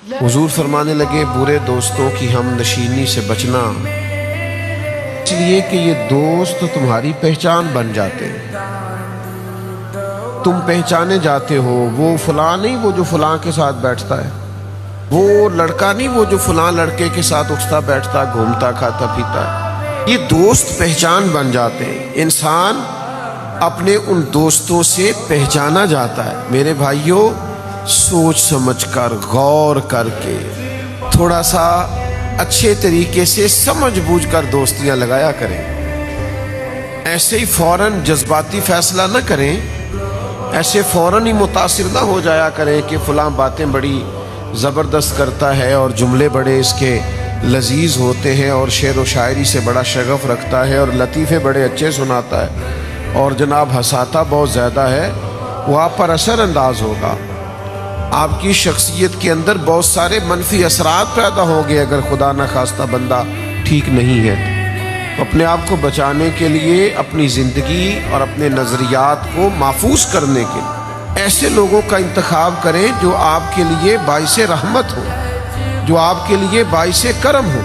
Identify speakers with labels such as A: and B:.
A: حضور فرمانے لگے برے دوستوں کی ہم نشینی سے بچنا، اس لیے کہ یہ دوست تمہاری پہچان بن جاتے ہیں، تم پہچانے جاتے ہو۔ وہ فلاں نہیں وہ جو فلاں کے ساتھ بیٹھتا ہے، وہ لڑکا نہیں وہ جو فلاں لڑکے کے ساتھ اٹھتا بیٹھتا گھومتا کھاتا پیتا ہے۔ یہ دوست پہچان بن جاتے ہیں، انسان اپنے ان دوستوں سے پہچانا جاتا ہے۔ میرے بھائیوں، سوچ سمجھ کر غور کر کے تھوڑا سا اچھے طریقے سے سمجھ بوجھ کر دوستیاں لگایا کریں۔ ایسے ہی فوراً جذباتی فیصلہ نہ کریں، ایسے فوراً ہی متاثر نہ ہو جایا کریں کہ فلاں باتیں بڑی زبردست کرتا ہے اور جملے بڑے اس کے لذیذ ہوتے ہیں اور شعر و شاعری سے بڑا شغف رکھتا ہے اور لطیفے بڑے اچھے سناتا ہے اور جناب ہنساتا بہت زیادہ ہے۔ وہ آپ پر اثر انداز ہوگا، آپ کی شخصیت کے اندر بہت سارے منفی اثرات پیدا ہوں گے اگر خدا نخواستہ بندہ ٹھیک نہیں ہے۔ اپنے آپ کو بچانے کے لیے، اپنی زندگی اور اپنے نظریات کو محفوظ کرنے کے لیے ایسے لوگوں کا انتخاب کریں جو آپ کے لیے باعث رحمت ہو، جو آپ کے لیے باعث کرم ہو۔